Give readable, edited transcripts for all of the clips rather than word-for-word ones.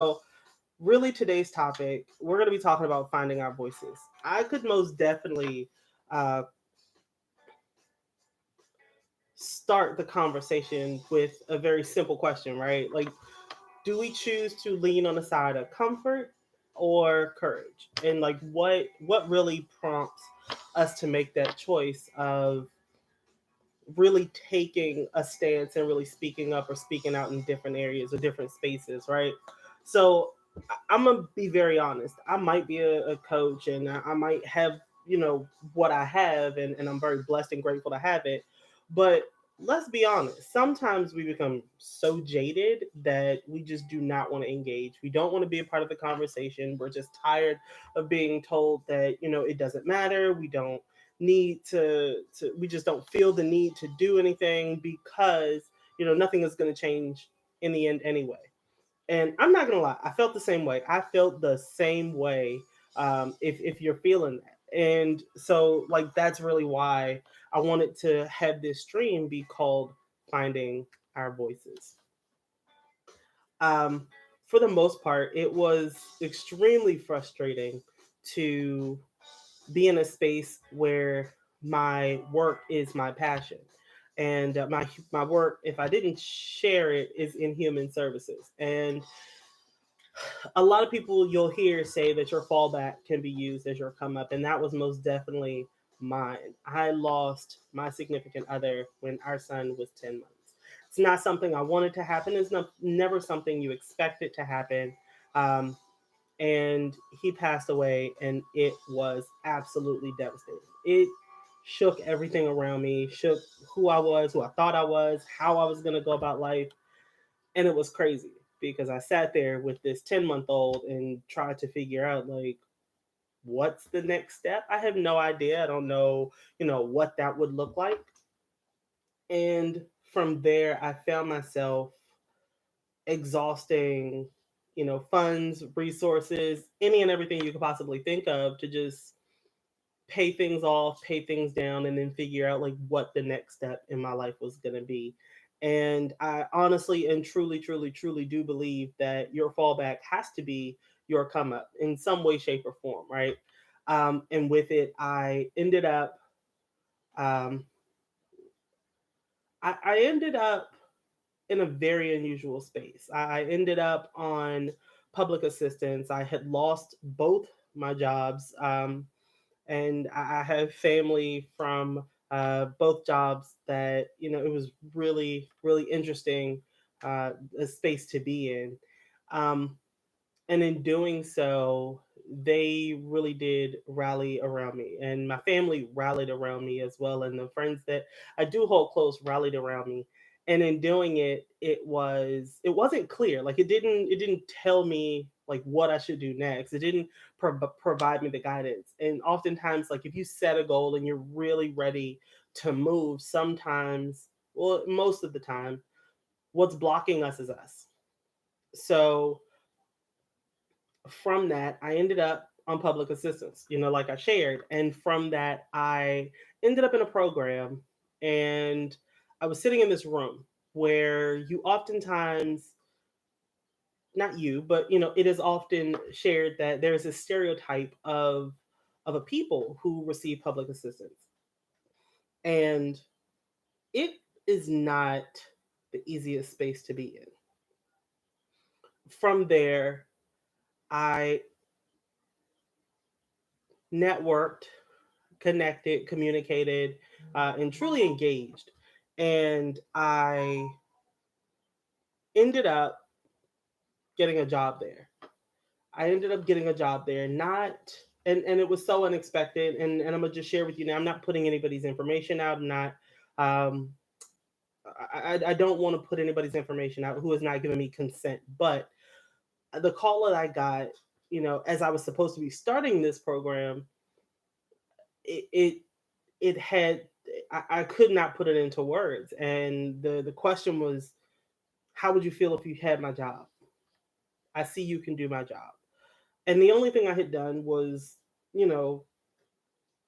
So, really, today's topic, we're going to be talking about finding our voices. I could most definitely uh, start the conversation with a very simple question, right? Like, do we choose to lean on the side of comfort or courage? And like, what really prompts us to make that choice of really taking a stance and really speaking up or speaking out in different areas or different spaces, right? So I'm gonna be very honest. I might be a coach and I might have, what I have, and I'm very blessed and grateful to have it. But let's be honest, sometimes we become so jaded that we just do not want to engage. We don't want to be a part of the conversation. We're just tired of being told that, it doesn't matter. We don't need to we just don't feel the need to do anything because nothing is going to change in the end anyway. And I'm not gonna lie, I felt the same way. I felt the same way. If you're feeling that, and so like that's really why I wanted to have this stream be called "Finding Our Voices." Um, for the most part, it was extremely frustrating to be in a space where my work is my passion, and my work, if I didn't share it, is in human services. And a lot of people you'll hear say that your fallback can be used as your come up, and that was most definitely mine. I lost my significant other when our son was 10 months. It's not something I wanted to happen. It's never something you expected to happen. Um, and he passed away, and it was absolutely devastating. It shook everything around me, shook who I was, who I thought I was, how I was going to go about life. And it was crazy because I sat there with this 10-month old and tried to figure out, like, what's the next step. I have no idea. I don't know, what that would look like. And from there, I found myself exhausting, funds, resources, any and everything you could possibly think of to just pay things off, pay things down, and then figure out like what the next step in my life was going to be. And I honestly and truly, truly, truly do believe that your fallback has to be your come up in some way, shape, or form, right? And with it, um, I ended up in a very unusual space. I ended up on public assistance. I had lost both my jobs. And I have family from both jobs that it was really really interesting, a space to be in, um, and in doing so, they really did rally around me, and my family rallied around me as well, and the friends that I do hold close rallied around me. And in doing it, it wasn't clear. Like it didn't tell me like what I should do next. It didn't provide me the guidance. And oftentimes, like if you set a goal and you're really ready to move, sometimes, well, most of the time, what's blocking us is us. So from that, I ended up on public assistance, like I shared. And from that, I ended up in a program, and I was sitting in this room where you oftentimes, not you, but it is often shared that there's a stereotype of a people who receive public assistance. And it is not the easiest space to be in. From there, I networked, connected, communicated, and truly engaged. And I ended up getting a job there. I ended up getting a job there, not, and it was so unexpected. And I'm gonna just share with you now. I'm not putting anybody's information out. I'm not. Um, I don't want to put anybody's information out who has not given me consent. But the call that I got, as I was supposed to be starting this program, it it, it had I could not put it into words. And the question was, how would you feel if you had my job? I see you can do my job. And the only thing I had done was, you know,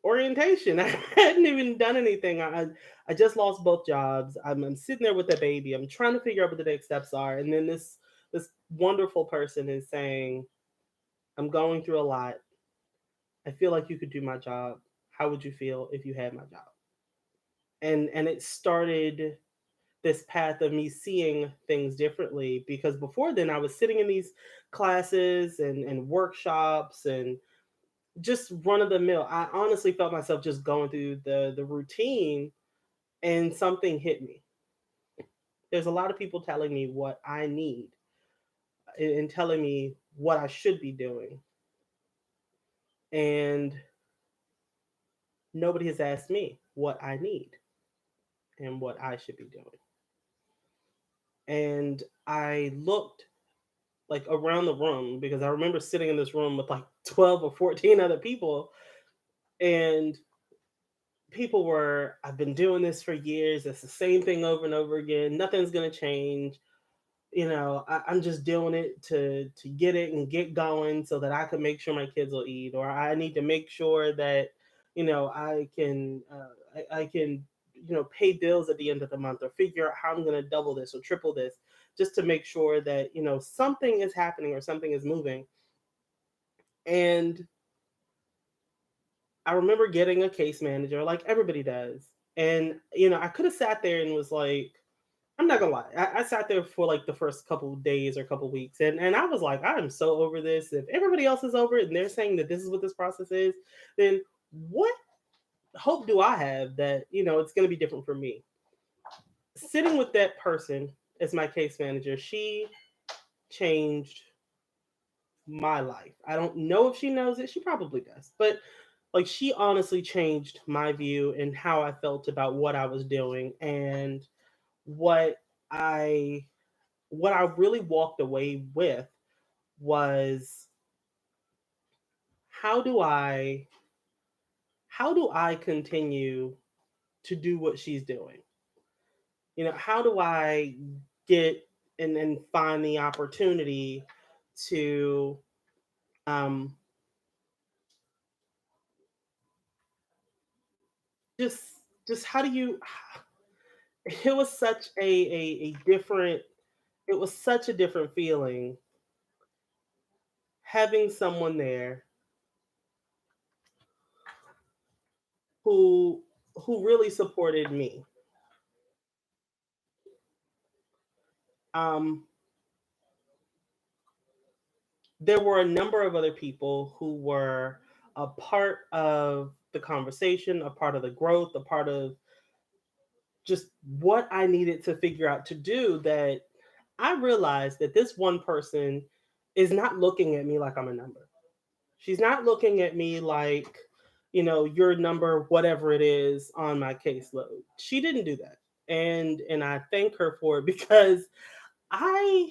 orientation. I hadn't even done anything. I just lost both jobs. I'm sitting there with the baby. I'm trying to figure out what the next steps are. And then this wonderful person is saying, I'm going through a lot. I feel like you could do my job. How would you feel if you had my job? And it started this path of me seeing things differently, because before then I was sitting in these classes and workshops and just run of the mill. I honestly felt myself just going through the routine, and something hit me. There's a lot of people telling me what I need and telling me what I should be doing, and nobody has asked me what I need and what I should be doing. And I looked like around the room, because I remember sitting in this room with like 12 or 14 other people, and people were, I've been doing this for years. It's the same thing over and over again. Nothing's going to change. I'm just doing it to get it and get going so that I can make sure my kids will eat, or I need to make sure that I can pay bills at the end of the month, or figure out how I'm going to double this or triple this, just to make sure that something is happening or something is moving. And I remember getting a case manager like everybody does, and I could have sat there and was like, I'm not gonna lie. I sat there for like the first couple of days or couple of weeks, and I was like, I am so over this. If everybody else is over it and they're saying that this is what this process is, then what hope do I have that it's gonna be different for me? Sitting with that person as my case manager, she changed my life. I don't know if she knows it. She probably does, but like she honestly changed my view and how I felt about what I was doing, and what I what I really walked away with was, how do I how do I continue to do what she's doing? How do I get and find the opportunity to um just how do you it was such a different it was such a different feeling having someone there who really supported me. Um, there were a number of other people who were a part of the conversation, a part of the growth, a part of just what I needed to figure out to do, that I realized that this one person is not looking at me like I'm a number. She's not looking at me like, your number, whatever it is on my caseload. She didn't do that. And I thank her for it, because I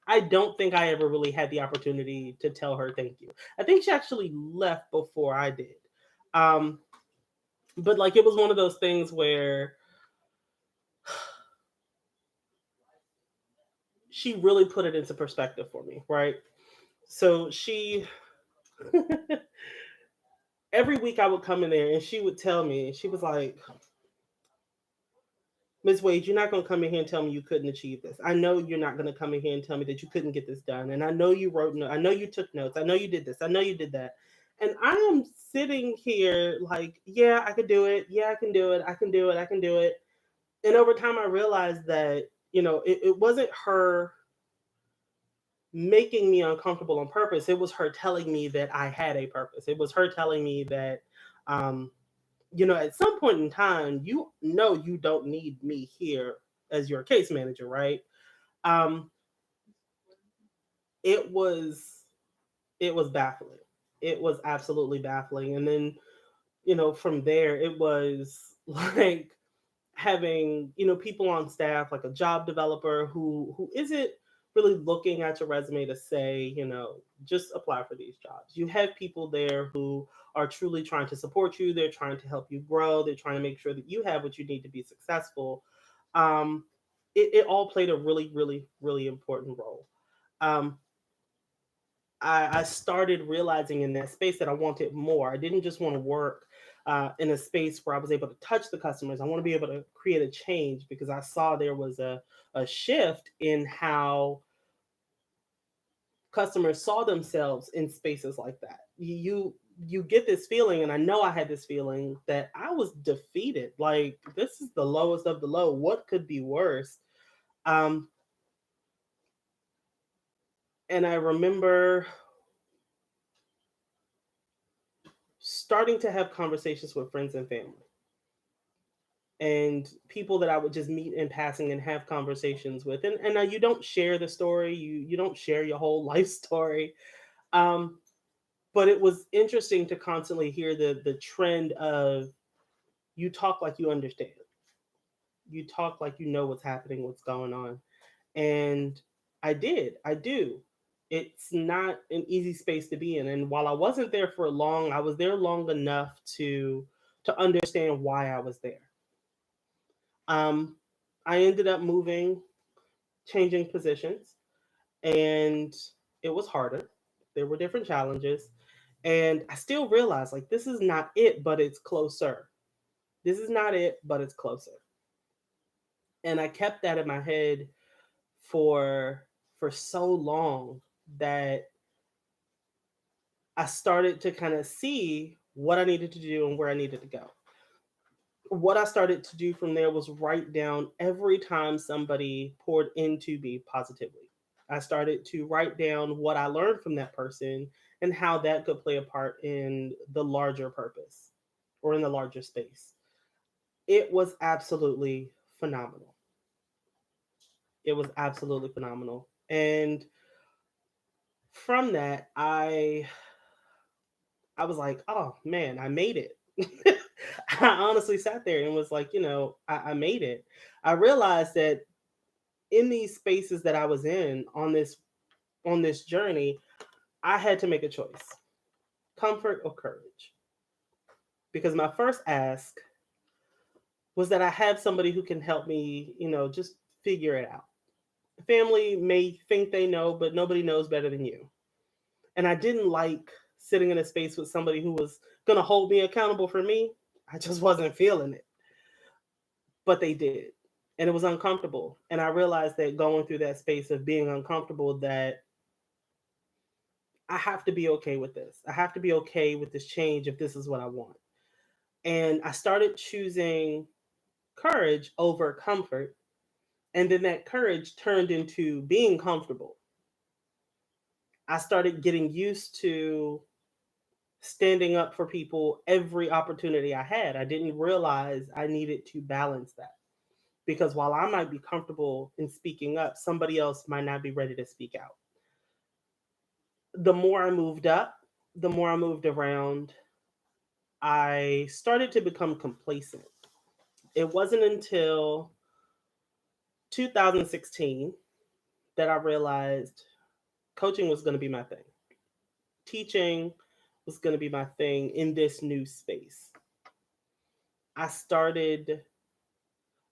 I don't think I ever really had the opportunity to tell her thank you. I think she actually left before I did. Um, but like it was one of those things where she really put it into perspective for me, right? So she every week I would come in there and she would tell me, she was like, Ms. Wade, you're not going to come in here and tell me you couldn't achieve this. I know you're not going to come in here and tell me that you couldn't get this done. And I know you wrote notes. I know you took notes. I know you did this. I know you did that. And I am sitting here like, yeah, I could do it. Yeah, I can do it. I can do it. I can do it. And over time, I realized that, it wasn't her making me uncomfortable on purpose. It was her telling me that I had a purpose. It was her telling me that, um, at some point in time, you don't need me here as your case manager, right? Um, it was baffling. It was absolutely baffling. And then, from there, it was like having people on staff, like a job developer who isn't really looking at your resume to say, just apply for these jobs. You have people there who are truly trying to support you. They're trying to help you grow. They're trying to make sure that you have what you need to be successful. um, it all played a really, really, really important role. um, I started realizing in that space that I wanted more. I didn't just want to work in a space where I was able to touch the customers. I want to be able to create a change, because I saw there was a shift in how customers saw themselves in spaces like that. You get this feeling, and I know I had this feeling that I was defeated. Like, this is the lowest of the low. What could be worse? Um, and I remember starting to have conversations with friends and family and people that I would just meet in passing and have conversations with. And now you don't share the story, you don't share your whole life story. Um, but it was interesting to constantly hear the trend of, you talk like you understand, you talk like you know what's happening, what's going on. And I do. It's not an easy space to be in. And while I wasn't there for long, I was there long enough to understand why I was there. Um, I ended up moving, changing positions, and it was harder. There were different challenges, and I still realized, like, this is not it, but it's closer. This is not it, but it's closer. And I kept that in my head for so long that I started to kind of see what I needed to do and where I needed to go. What I started to do from there was write down every time somebody poured into me positively. I started to write down what I learned from that person and how that could play a part in the larger purpose or in the larger space. It was absolutely phenomenal. It was absolutely phenomenal. And from that, I was like, oh man, I made it. I honestly sat there and was like, I made it. I realized that in these spaces that I was in on this journey, I had to make a choice: comfort or courage. Because my first ask was that I have somebody who can help me, just figure it out. Family may think they know, but nobody knows better than you. And I didn't like sitting in a space with somebody who was going to hold me accountable for me. I just wasn't feeling it. But they did. And it was uncomfortable. And I realized that going through that space of being uncomfortable, that I have to be okay with this. I have to be okay with this change if this is what I want. And I started choosing courage over comfort. And then that courage turned into being comfortable. I started getting used to standing up for people every opportunity I had. I didn't realize I needed to balance that, because while I might be comfortable in speaking up, somebody else might not be ready to speak out. The more I moved up, the more I moved around, I started to become complacent. It wasn't until 2016 that I realized coaching was going to be my thing. Teaching was going to be my thing in this new space. I started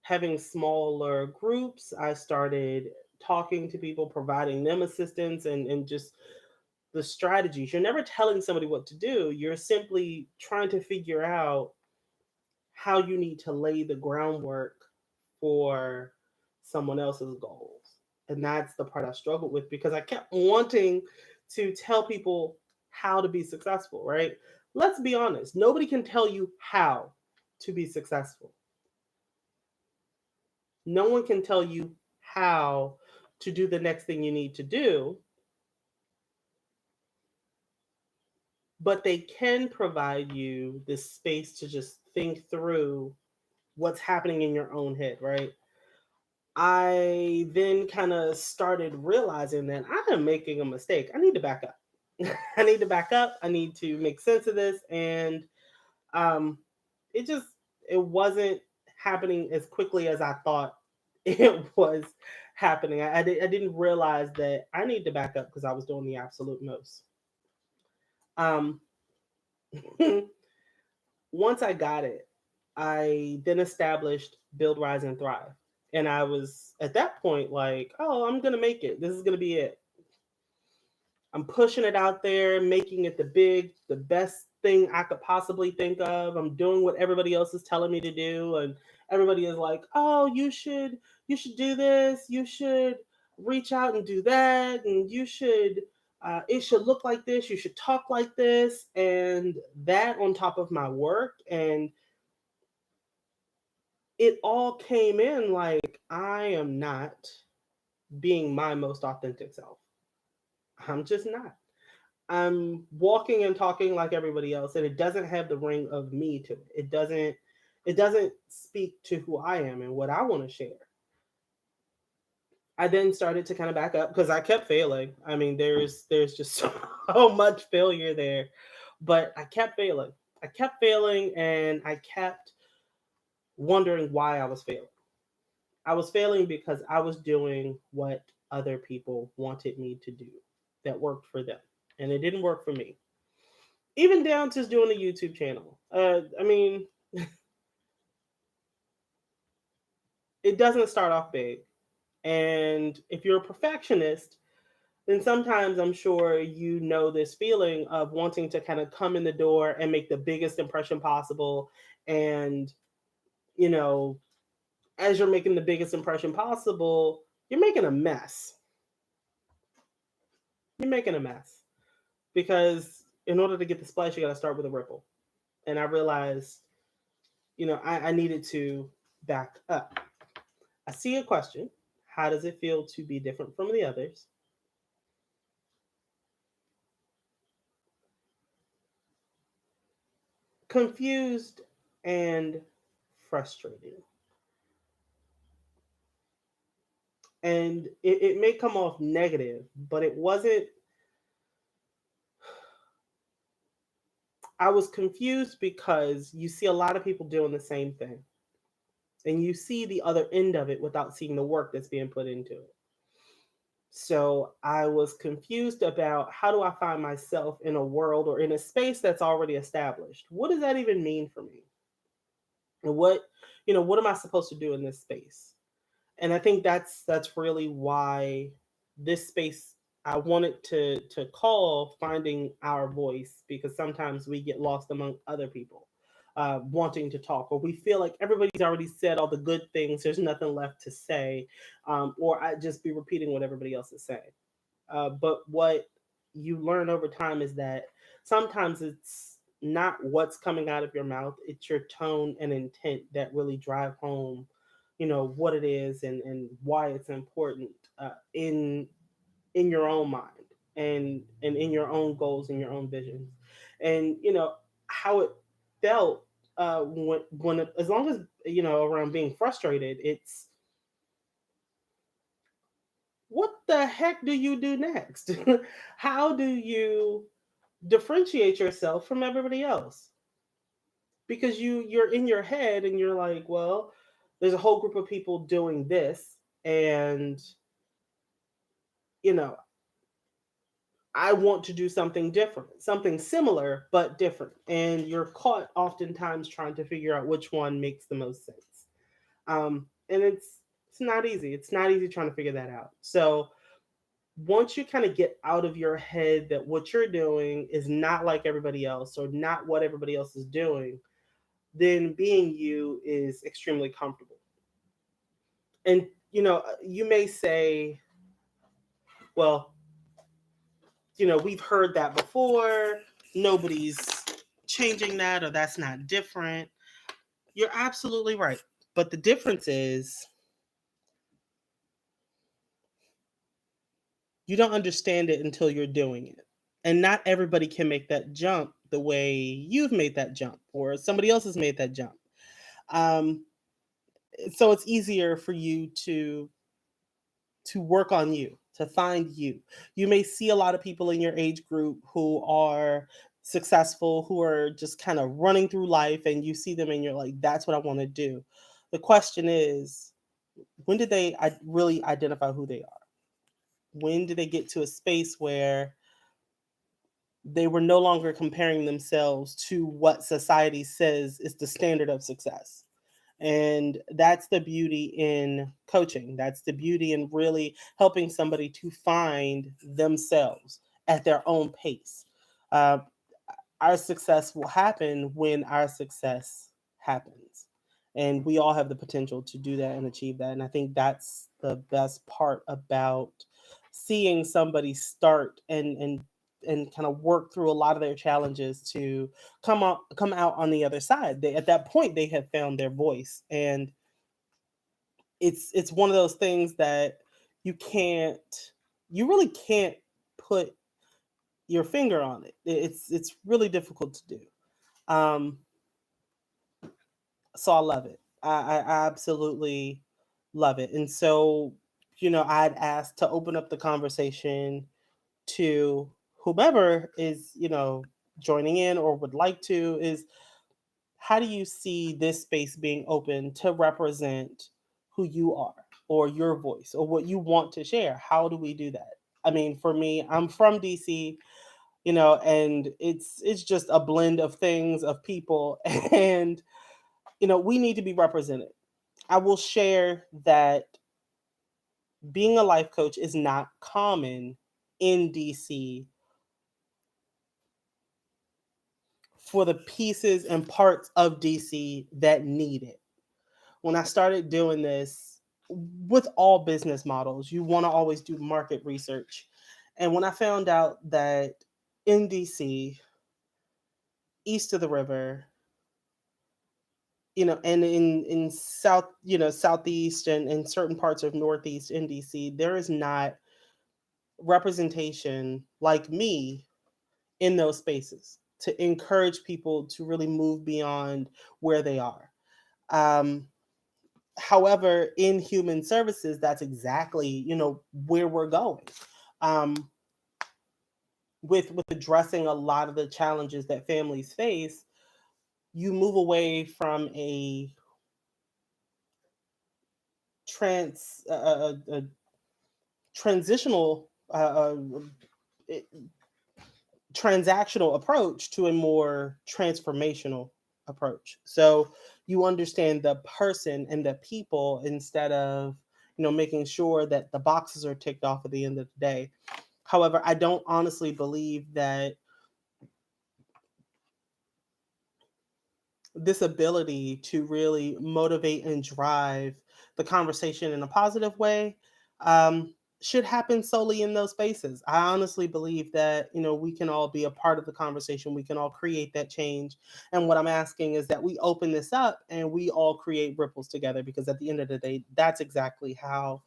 having smaller groups. I started talking to people, providing them assistance, and just the strategies. You're never telling somebody what to do. You're simply trying to figure out how you need to lay the groundwork for someone else's goals. And that's the part I struggled with, because I kept wanting to tell people how to be successful, right? Let's be honest. Nobody can tell you how to be successful. No one can tell you how to do the next thing you need to do, but they can provide you this space to just think through what's happening in your own head, right? I then kind of started realizing that I am making a mistake. I need to back up. I need to back up. I need to make sense of this. And um, it just, it wasn't happening as quickly as I thought it was happening. I didn't realize that I need to back up because I was doing the absolute most. Um, Once I got it, I then established Build, Rise, and Thrive. And I was at that point like, oh, I'm going to make it. This is going to be it. I'm pushing it out there, making it the best thing I could possibly think of. I'm doing what everybody else is telling me to do. And everybody is like, oh, you should do this. You should reach out and do that. And you should It should look like this, you should talk like this, and that on top of my work. And it all came in like I am not being my most authentic self. I'm just not. I'm walking and talking like everybody else, and it doesn't have the ring of me to it. It doesn't speak to who I am and what I want to share. I then started to kind of back up because I kept failing. I mean, there's just so much failure there, but I kept failing. I kept failing, and I kept wondering why I was failing. I was failing because I was doing what other people wanted me to do that worked for them, and it didn't work for me. Even down to doing a YouTube channel. I mean, it doesn't start off big, and if you're a perfectionist, then sometimes I'm sure you know this feeling of wanting to kind of come in the door and make the biggest impression possible. And, you know, as you're making the biggest impression possible, you're making a mess. You're making a mess because in order to get the splash, you got to start with a ripple. And I realized, I needed to back up. I see a question. How does it feel to be different from the others? Confused and frustrated. And it may come off negative, but it wasn't. I was confused because you see a lot of people doing the same thing, and you see the other end of it without seeing the work that's being put into it. So I was confused about how do I find myself in a world or in a space that's already established. What does that even mean for me? And what am I supposed to do in this space? And I think that's really why this space I wanted to call finding our voice, because sometimes we get lost among other people wanting to talk, or we feel like everybody's already said all the good things, there's nothing left to say, or I just be repeating what everybody else is saying. But what you learn over time is that sometimes it's not what's coming out of your mouth, it's your tone and intent that really drive home, what it is, and why it's important in your own mind, and in your own goals and your own visions. And how it felt as long as around being frustrated, it's what the heck do you do next? How do you differentiate yourself from everybody else? Because you're in your head and you're like, well, there's a whole group of people doing this, and you know I want to do something different, something similar but different, and you're caught oftentimes trying to figure out which one makes the most sense. And it's not easy. It's not easy trying to figure that out. So once you kind of get out of your head that what you're doing is not like everybody else or not what everybody else is doing, then being you is extremely comfortable. And you may say, well, we've heard that before. Nobody's changing that, or that's not different. You're absolutely right. But the difference is you don't understand it until you're doing it. And not everybody can make that jump the way you've made that jump or somebody else has made that jump. Um, so it's easier for you to work on you, to find you. You may see a lot of people in your age group who are successful, who are just kind of running through life, and you see them and you're like, that's what I want to do. The question is, when did they really identify who they are? When did they get to a space where they were no longer comparing themselves to what society says is the standard of success? And that's the beauty in coaching. That's the beauty in really helping somebody to find themselves at their own pace. Uh, our success will happen when our success happens. And we all have the potential to do that and achieve that. And I think that's the best part about seeing somebody start and kind of work through a lot of their challenges to come out on the other side. At that point they have found their voice, and it's one of those things that you can't you really can't put your finger on it. It's really difficult to do. Um, so I love it. I absolutely love it. And so, I'd ask to open up the conversation to whomever is, joining in or would like to, is how do you see this space being open to represent who you are or your voice or what you want to share? How do we do that? I mean, for me, I'm from DC, and it's just a blend of things, of people, and we need to be represented. I will share that being a life coach is not common in DC for the pieces and parts of DC that need it. When I started doing this, with all business models, you want to always do market research. And when I found out that in DC, east of the river, and in south, southeast and in certain parts of northeast in DC, there is not representation like me in those spaces to encourage people to really move beyond where they are. Um, However, in human services, that's exactly where we're going. Um, with addressing a lot of the challenges that families face, you move away from a transitional eh, transactional approach to a more transformational approach. So you understand the person and the people instead of making sure that the boxes are ticked off at the end of the day. However, I don't honestly believe that this ability to really motivate and drive the conversation in a positive way should happen solely in those spaces. I honestly believe that we can all be a part of the conversation. We can all create that change. And what I'm asking is that we open this up and we all create ripples together. Because at the end of the day, that's exactly how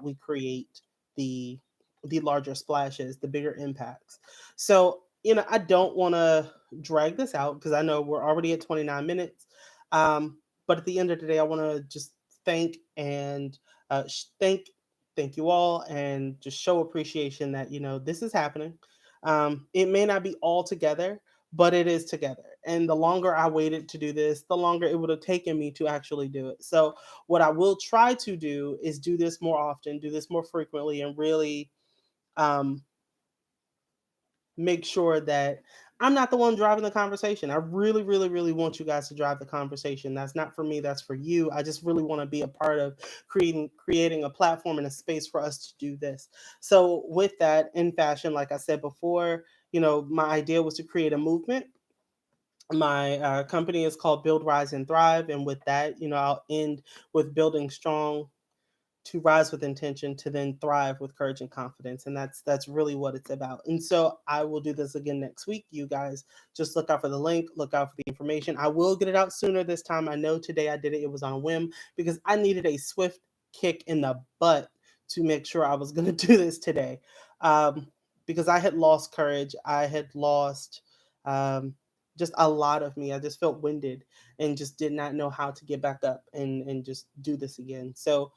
we create the the larger splashes, the bigger impacts. So I don't want to drag this out because I know we're already at 29 minutes. But at the end of the day, I want to just thank and thank you all, and just show appreciation that this is happening. It may not be all together, but it is together. And the longer I waited to do this, the longer it would have taken me to actually do it. So what I will try to do is do this more often, do this more frequently, and really um, make sure that I'm not the one driving the conversation. I really, really, really want you guys to drive the conversation. That's not for me, that's for you. I just really want to be a part of creating a platform and a space for us to do this. So with that, in fashion, like I said before, my idea was to create a movement. My company is called Build, Rise, and Thrive. And with that, I'll end with building strong to rise with intention to then thrive with courage and confidence, and that's really what it's about. And so I will do this again next week. You guys just look out for the link, look out for the information. I will get it out sooner this time. I know today I did it was on a whim because I needed a swift kick in the butt to make sure I was going to do this today. Because I had lost courage, I had lost um, just a lot of me. I just felt winded and just did not know how to get back up and just do this again. So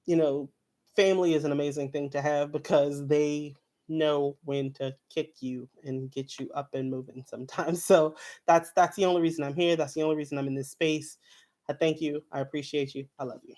you know, family is an amazing thing to have because they know when to kick you and get you up and moving sometimes. So that's the only reason I'm here. That's the only reason I'm in this space. I thank you. I appreciate you. I love you.